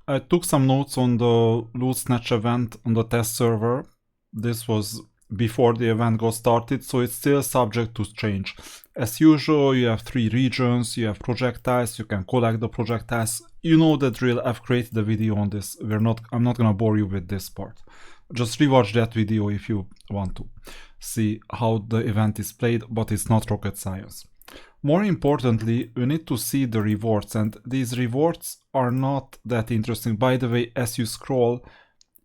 I took some notes on the Loot Snatch event on the test server. This was before the event got started, so it's still subject to change. As usual, you have 3 regions, you have projectiles, you can collect the projectiles. You know the drill, I've created a video on this. I'm not gonna bore you with this part. Just rewatch that video if you want to see how the event is played, but it's not rocket science. More importantly, you need to see the rewards, and these rewards are not that interesting. By the way, as you scroll,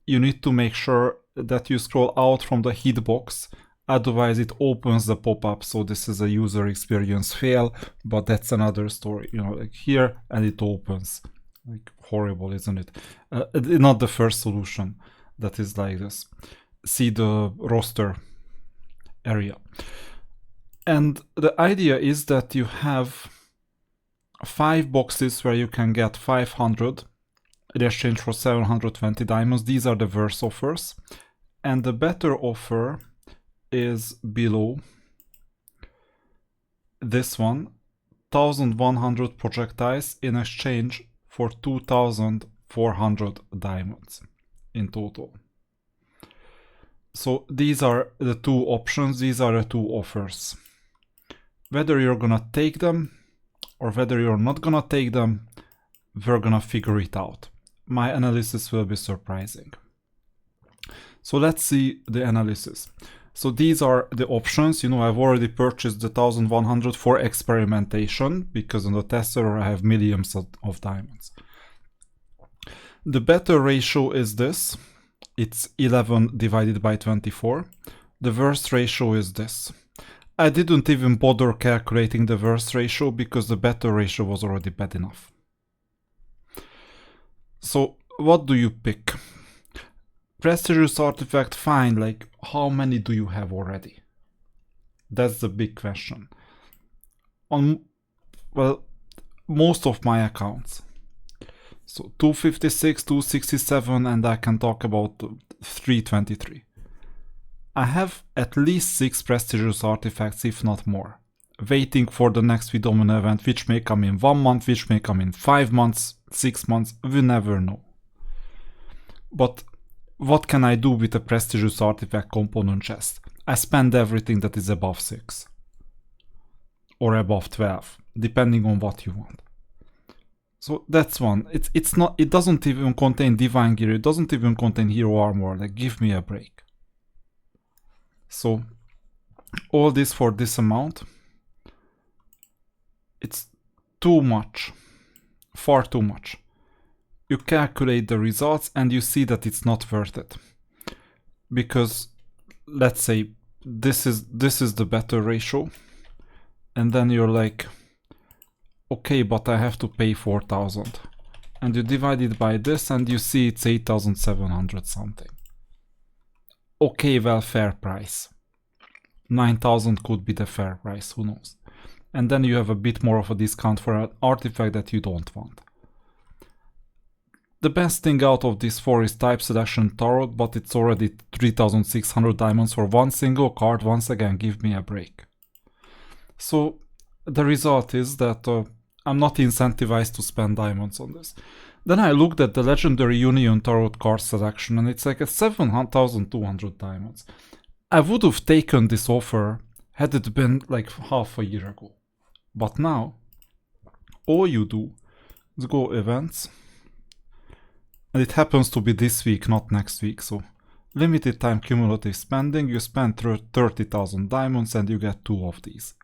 you need to make sure that you scroll out from the hitbox, otherwise it opens the pop-up. So this is a user experience fail, but that's another story. You know, like here, and it opens. Like horrible, isn't it? Not the first solution that is like this. See the roster area. And the idea is that you have 5 boxes where you can get 500 in exchange for 720 diamonds. These are the worst offers. And the better offer is below this one, 1100 projectiles in exchange for 2400 diamonds in total. So these are the 2 options, these are the 2 offers. Whether you're gonna take them or whether you're not gonna take them, we're gonna figure it out. My analysis will be surprising. So let's see the analysis. So these are the options. You know, I've already purchased the 1100 for experimentation because on the test server I have millions of diamonds. The better ratio is this. It's 11 divided by 24. The worst ratio is this. I didn't even bother calculating the worst ratio because the better ratio was already bad enough. So what do you pick? Prestigious artifact, fine, like how many do you have already? That's the big question. On, well, most of my accounts. So 256, 267, and I can talk about 323. I have at least 6 prestigious artifacts, if not more, waiting for the next Vidomino event, which may come in 1 month, which may come in 5 months, 6 months, we never know. But what can I do with a prestigious artifact component chest? I spend everything that is above 6 or above 12, depending on what you want. So that's one. It doesn't even contain divine gear, it doesn't even contain hero armor, like give me a break. So all this for this amount, it's too much, far too much. You calculate the results and you see that it's not worth it. Because let's say this is the better ratio, and then you're like, okay, but I have to pay 4,000. And you divide it by this and you see it's 8,700 something. Okay, well, fair price. 9,000 could be the fair price, who knows. And then you have a bit more of a discount for an artifact that you don't want. The best thing out of this 4 is type selection tarot, but it's already 3,600 diamonds for one single card. Once again, give me a break. So the result is that I'm not incentivized to spend diamonds on this. Then I looked at the Legendary Union Tarot card selection and it's like a 7,200 diamonds. I would have taken this offer had it been like half a year ago. But now, all you do is go events. And it happens to be this week, not next week. So limited time cumulative spending, you spend 30,000 diamonds and you get 2 of these.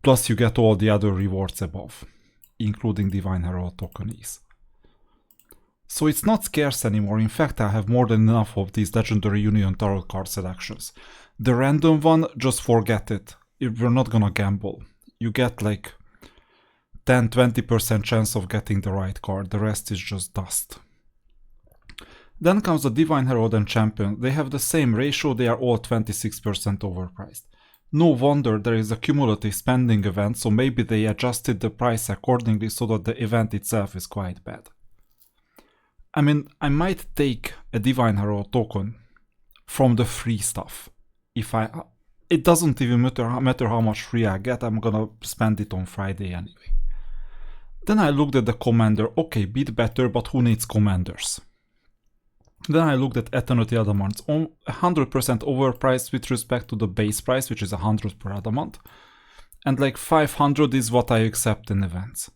Plus you get all the other rewards above, including Divine Herald tokenies. So it's not scarce anymore. In fact, I have more than enough of these Legendary Union Tarot card selections. The random one, just forget it. We're not gonna gamble. You get like 10-20% chance of getting the right card. The rest is just dust. Then comes the Divine Herald and Champion. They have the same ratio. They are all 26% overpriced. No wonder there is a cumulative spending event, so maybe they adjusted the price accordingly so that the event itself is quite bad. I mean, I might take a Divine Herald token from the free stuff. It doesn't even matter how much free I get, I'm gonna spend it on Friday anyway. Then I looked at the commander. Okay, bit better, but who needs commanders? Then I looked at Eternity Adamant. 100% overpriced with respect to the base price, which is 100 per Adamant. And like 500 is what I accept in events.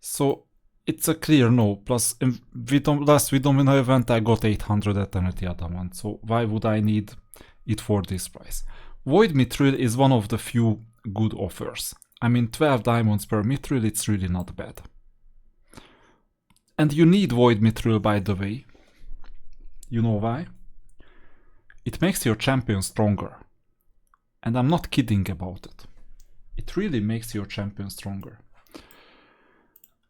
So it's a clear no. Plus, last Vidomino event I got 800 Eternity Adamant. So why would I need it for this price? Void Mithril is one of the few good offers. I mean, 12 diamonds per Mithril, it's really not bad. And you need Void Mithril, by the way. You know why? It makes your champion stronger. And I'm not kidding about it. It really makes your champion stronger.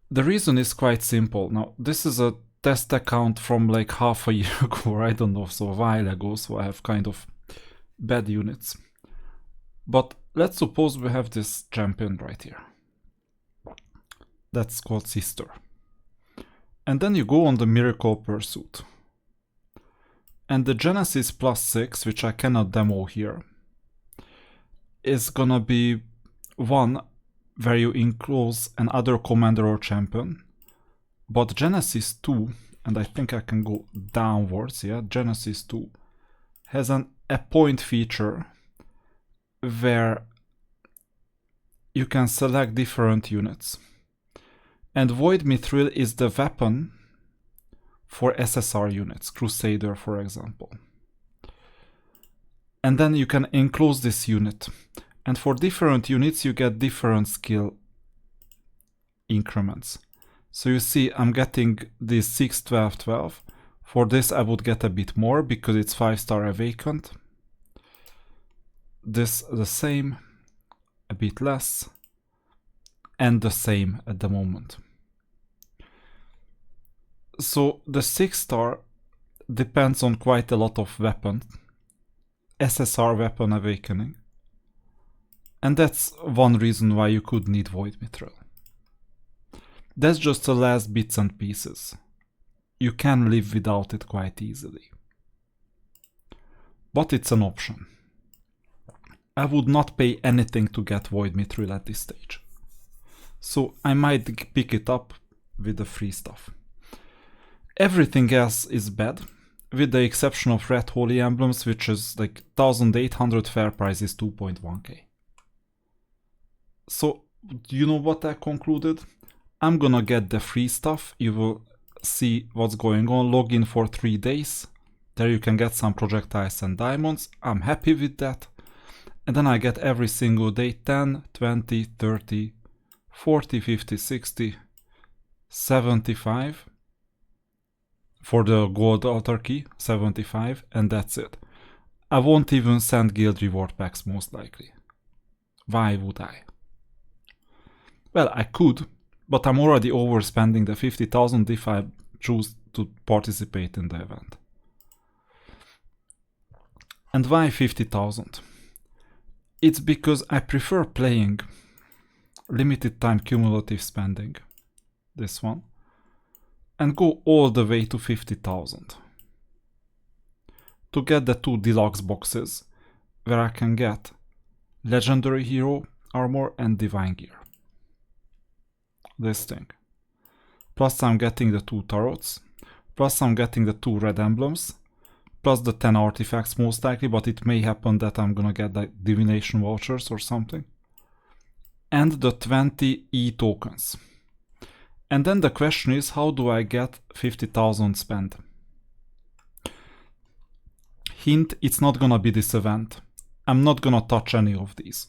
The reason is quite simple. Now, this is a test account from like half a year ago, or I don't know, so a while ago, so I have kind of bad units. But let's suppose we have this champion right here. That's called Sister. And then you go on the Miracle Pursuit. And the Genesis +6, which I cannot demo here, is gonna be one where you enclose another commander or champion. But Genesis 2, and I think I can go downwards, yeah, Genesis 2 has an appoint feature where you can select different units. And Void Mithril is the weapon for SSR units, Crusader for example. And then you can enclose this unit. And for different units you get different skill increments. So you see I'm getting this 6, 12, 12. For this I would get a bit more because it's 5-star awakened. This the same, a bit less, and the same at the moment. So the 6-star depends on quite a lot of weapon, SSR weapon awakening. And that's one reason why you could need Void Mithril. That's just the last bits and pieces. You can live without it quite easily. But it's an option. I would not pay anything to get Void Mithril at this stage. So I might pick it up with the free stuff. Everything else is bad, with the exception of Red Holy Emblems, which is like 1800, fair price is 2.1k. So, you know what I concluded? I'm gonna get the free stuff. You will see what's going on. Log in for 3 days. There you can get some projectiles and diamonds. I'm happy with that. And then I get every single day 10, 20, 30, 40, 50, 60, 75. For the gold altar key, 75, and that's it. I won't even send guild reward packs most likely. Why would I? Well, I could, but I'm already overspending the 50,000 if I choose to participate in the event. And why 50,000? It's because I prefer playing limited time cumulative spending, this one, and go all the way to 50,000 to get the 2 deluxe boxes where I can get legendary hero armor and divine gear. This thing. Plus I'm getting the 2 tarots, plus I'm getting the 2 red emblems, plus the 10 artifacts most likely, but it may happen that I'm gonna get the divination vouchers or something. And the 20 E tokens. And then the question is, how do I get 50,000 spent? Hint, it's not gonna be this event. I'm not gonna touch any of these.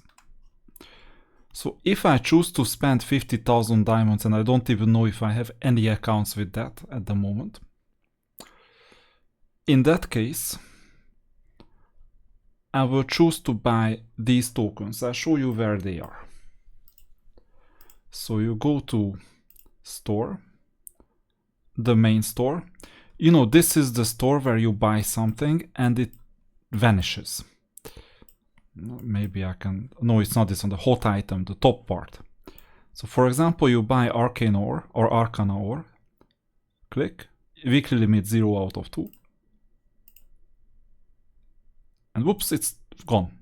So if I choose to spend 50,000 diamonds, and I don't even know if I have any accounts with that at the moment, in that case, I will choose to buy these tokens. I'll show you where they are. So you go to store, the main store. You know, this is the store where you buy something and it vanishes. Maybe I can, no, it's not this one, the hot item, the top part. So for example, you buy Arcana Ore or Arcana Ore, click, weekly limit 0 out of 2. And whoops, it's gone.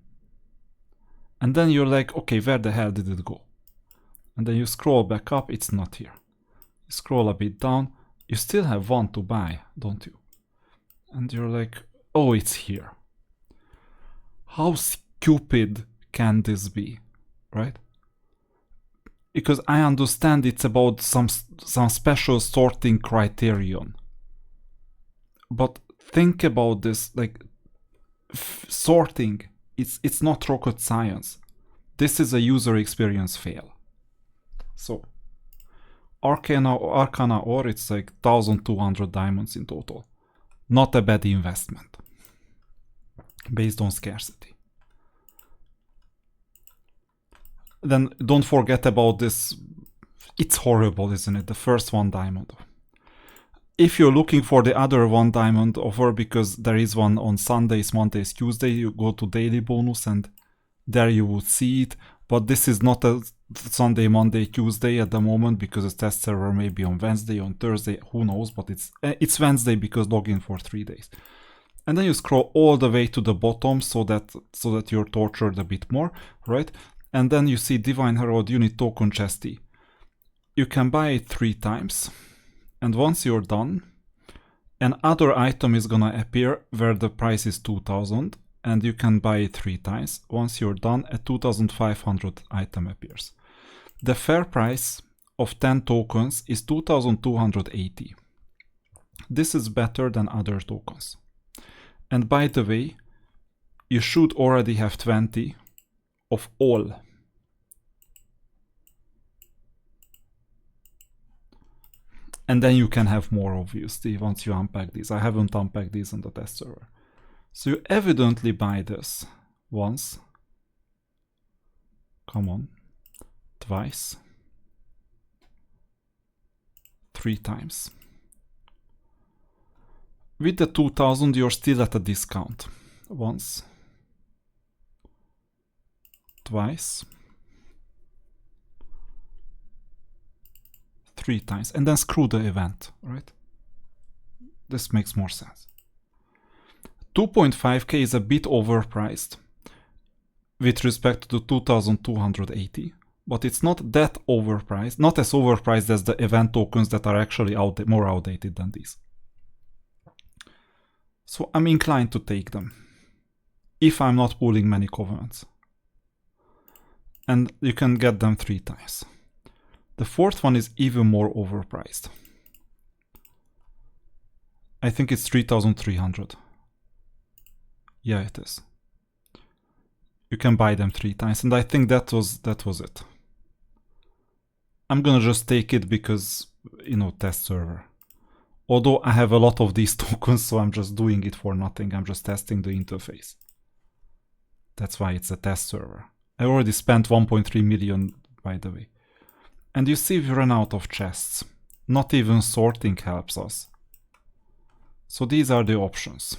And then you're like, okay, where the hell did it go? And then you scroll back up, it's not here. You scroll a bit down, you still have one to buy, don't you? And you're like, oh, it's here. How stupid can this be, right? Because I understand it's about some special sorting criterion. But think about this, like sorting, it's not rocket science. This is a user experience fail. So Arcana Ore, it's like 1,200 diamonds in total. Not a bad investment based on scarcity. Then don't forget about this. It's horrible, isn't it? The first 1 diamond. If you're looking for the other 1 diamond offer, because there is one on Sundays, Mondays, Tuesday, you go to daily bonus and there you would see it. But this is not a Sunday, Monday, Tuesday at the moment, because the test server may be on Wednesday, on Thursday, who knows, but it's Wednesday because login for 3 days. And then you scroll all the way to the bottom so that you're tortured a bit more, right? And then you see Divine Herald Unit Token Chesty. You can buy it 3 times. And once you're done, another item is gonna appear where the price is 2,000, and you can buy it 3 times. Once you're done, a 2,500 item appears. The fair price of 10 tokens is 2,280. This is better than other tokens. And by the way, you should already have 20 of all. And then you can have more, obviously, once you unpack these. I haven't unpacked these on the test server. So you evidently buy this once. Come on. Twice. 3 times. With the 2,000, you're still at a discount. Once. Twice. 3 times, and then screw the event, right? This makes more sense. 2.5k is a bit overpriced with respect to 2,280, but it's not that overpriced, not as overpriced as the event tokens that are actually more outdated than these. So I'm inclined to take them if I'm not pulling many covenants. And you can get them 3 times. The 4th one is even more overpriced. I think it's 3,300. Yeah, it is. You can buy them 3 times, and I think that was it. I'm gonna just take it because, you know, test server. Although I have a lot of these tokens, so I'm just doing it for nothing. I'm just testing the interface. That's why it's a test server. I already spent 1.3 million, by the way. And you see we run out of chests. Not even sorting helps us. So these are the options.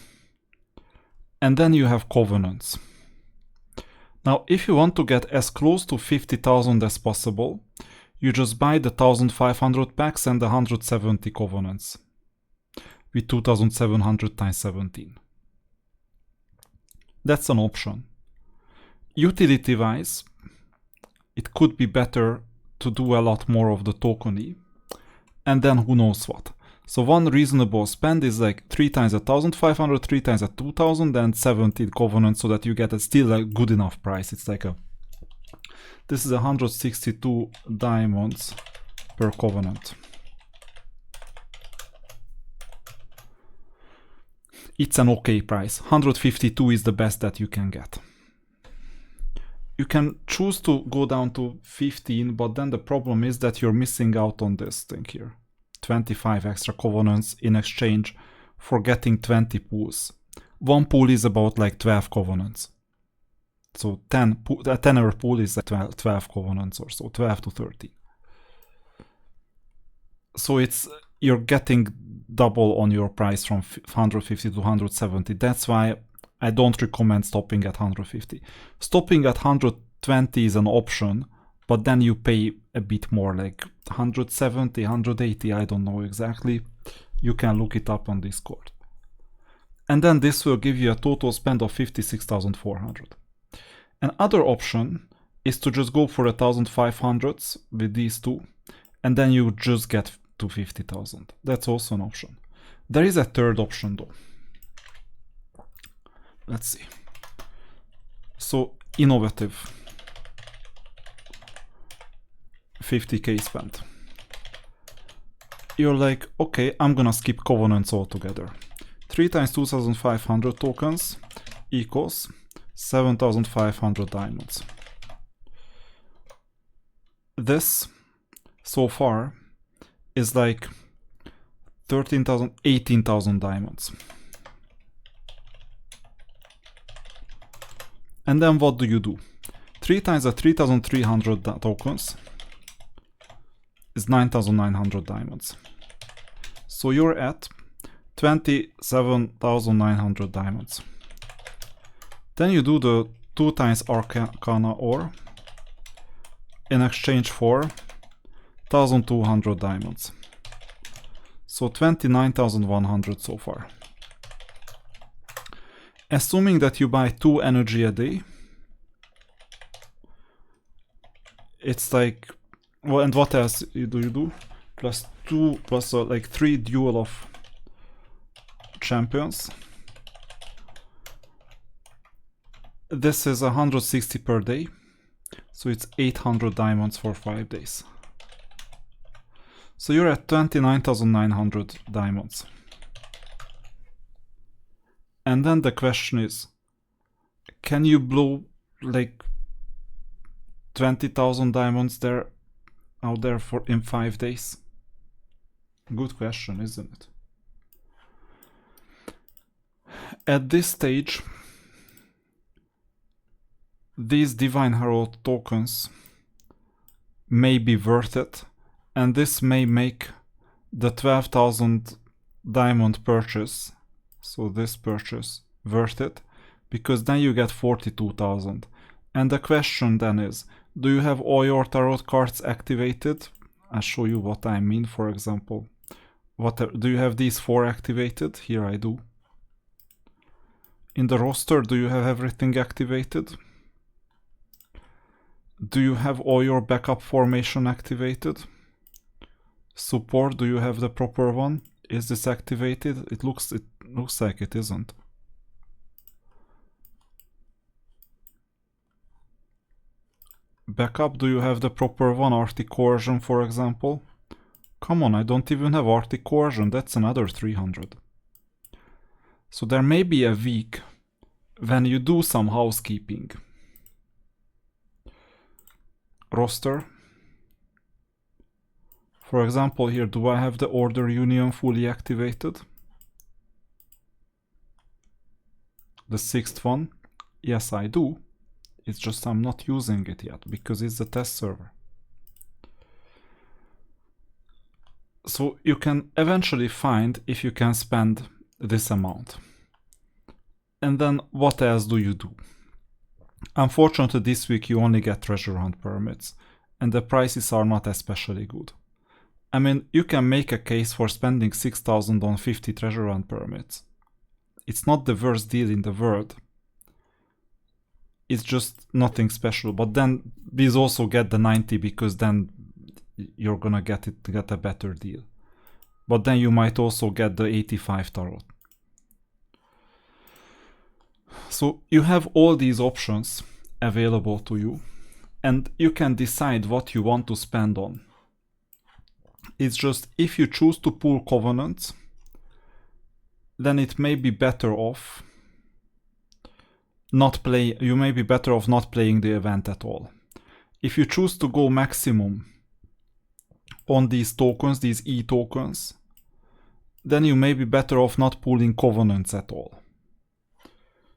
And then you have covenants. Now, if you want to get as close to 50,000 as possible, you just buy the 1,500 packs and the 170 covenants with 2,700 times 17. That's an option. Utility-wise, it could be better to do a lot more of the token-y, and then who knows what. So one reasonable spend is like 3 times 1,500, 3 times 2,000, and 17 covenants, so that you get still a good enough price. It's like this is 162 diamonds per covenant. It's an okay price. 152 is the best that you can get. You can choose to go down to 15, but then the problem is that you're missing out on this thing here. 25 extra covenants in exchange for getting 20 pools. One pool is about like 12 covenants. So a 10er pool is like 12 covenants or so, 12 to 13. So you're getting double on your price from 150 to 170. That's why I don't recommend stopping at 150. Stopping at 120 is an option, but then you pay a bit more, like 170, 180, I don't know exactly. You can look it up on Discord. And then this will give you a total spend of 56,400. Another option is to just go for 1,500s with these two, and then you just get to 50,000. That's also an option. There is a third option though. Let's see. So innovative, 50k spent. You're like, okay, I'm gonna skip covenants altogether. 3 times 2,500 tokens equals 7,500 diamonds. This so far is like 13,000, 18,000 diamonds. And then what do? 3 times the 3,300 tokens is 9,900 diamonds. So you're at 27,900 diamonds. Then you do the 2 times Arcana Ore in exchange for 1,200 diamonds. So 29,100 so far. Assuming that you buy 2 energy a day, it's like, well, and what else do you do? Plus 2, plus like 3 duel of champions. This is 160 per day, so it's 800 diamonds for 5 days. So you're at 29,900 diamonds. And then the question is, can you blow like 20,000 diamonds out there in 5 days? Good question, isn't it? At this stage, these Divine Herald tokens may be worth it, and this may make the 12,000 diamond purchase, so this purchase, worth it, because then you get 42,000. And the question then is, do you have all your tarot cards activated? I'll show you what I mean. For example, do you have these 4 activated? Here I do. In the roster, do you have everything activated? Do you have all your backup formation activated? Support, do you have the proper one? Is this activated? It looks like it isn't. Backup, do you have the proper one? Arctic Coercion, for example. Come on, I don't even have Arctic Coercion. That's another 300. So there may be a week when you do some housekeeping. Roster. For example, here, do I have the Order Union fully activated? The 6th one? Yes, I do. It's just I'm not using it yet because it's the test server. So you can eventually find if you can spend this amount. And then what else do you do? Unfortunately, this week you only get treasure hunt permits, and the prices are not especially good. I mean, you can make a case for spending 6,000 on 50 treasure hunt permits. It's not the worst deal in the world. It's just nothing special. But then please also get the 90, because then you're gonna get a better deal. But then you might also get the 85 tarot. So you have all these options available to you, and you can decide what you want to spend on. It's just, if you choose to pull covenants, then it may be better off you may be better off not playing the event at all. If you choose to go maximum on these tokens, these E tokens, then you may be better off not pulling covenants at all.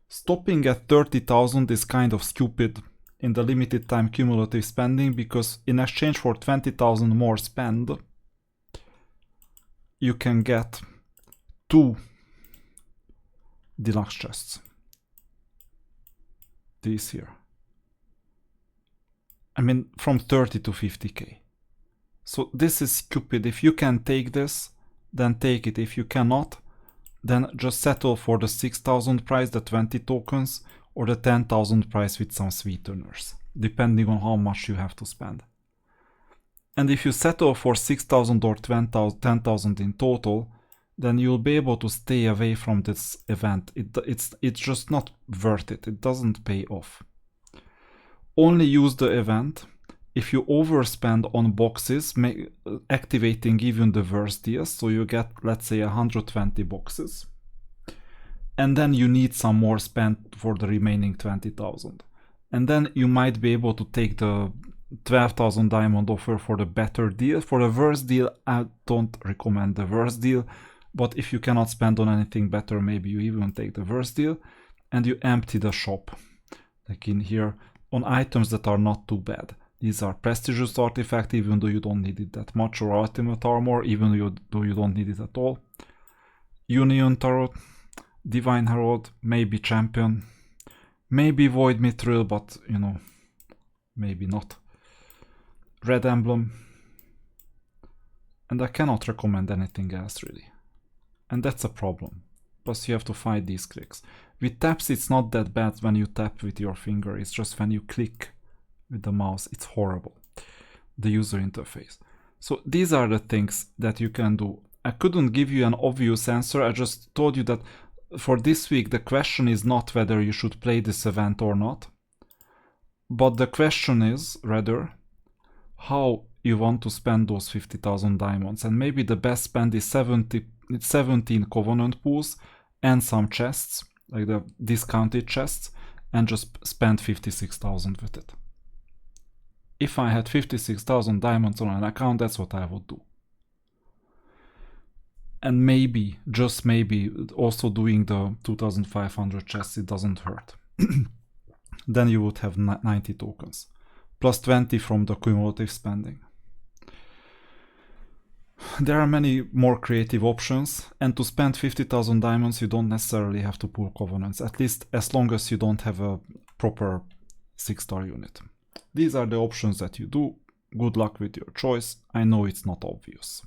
Stopping at 30,000 is kind of stupid in the limited time cumulative spending, because in exchange for 20,000 more spend, you can get 2 deluxe chests. These here. I mean, from 30 to 50k. So this is stupid. If you can take this, then take it. If you cannot, then just settle for the 6,000 price, the 20 tokens, or the 10,000 price with some sweeteners. depending on how much you have to spend. And if you settle for 6,000 or 10,000 in total, then you'll be able to stay away from this event. It's just not worth it. It doesn't pay off. Only use the event if you overspend on boxes, activating even the worst deals. So you get, let's say, 120 boxes. And then you need some more spend for the remaining 20,000. And then you might be able to take the 12,000 diamond offer for the better deal. For the worst deal, I don't recommend the worst deal. But if you cannot spend on anything better, maybe you even take the worst deal. And you empty the shop. Like in here, on items that are not too bad. These are prestigious artifact, even though you don't need it that much, or ultimate armor, even though you don't need it at all. Union Tarot, Divine Herald, maybe Champion, maybe Void Mithril, but you know, maybe not. Red Emblem, and I cannot recommend anything else really. And that's a problem, plus you have to fight these clicks. With taps it's not that bad when you tap with your finger, it's just when you click with the mouse, it's horrible, the user interface. So these are the things that you can do. I couldn't give you an obvious answer, I just told you that for this week the question is not whether you should play this event or not, but the question is rather how you want to spend those 50,000 diamonds. And maybe the best spend is 17 Covenant pools and some chests, like the discounted chests, and just spend 56,000 with it. If I had 56,000 diamonds on an account, that's what I would do. And maybe, just maybe, also doing the 2,500 chests, it doesn't hurt. Then you would have 90 tokens, plus 20 from the cumulative spending. There are many more creative options, and to spend 50,000 diamonds you don't necessarily have to pull covenants, at least as long as you don't have a proper 6-star unit. These are the options that you do. Good luck with your choice. I know it's not obvious.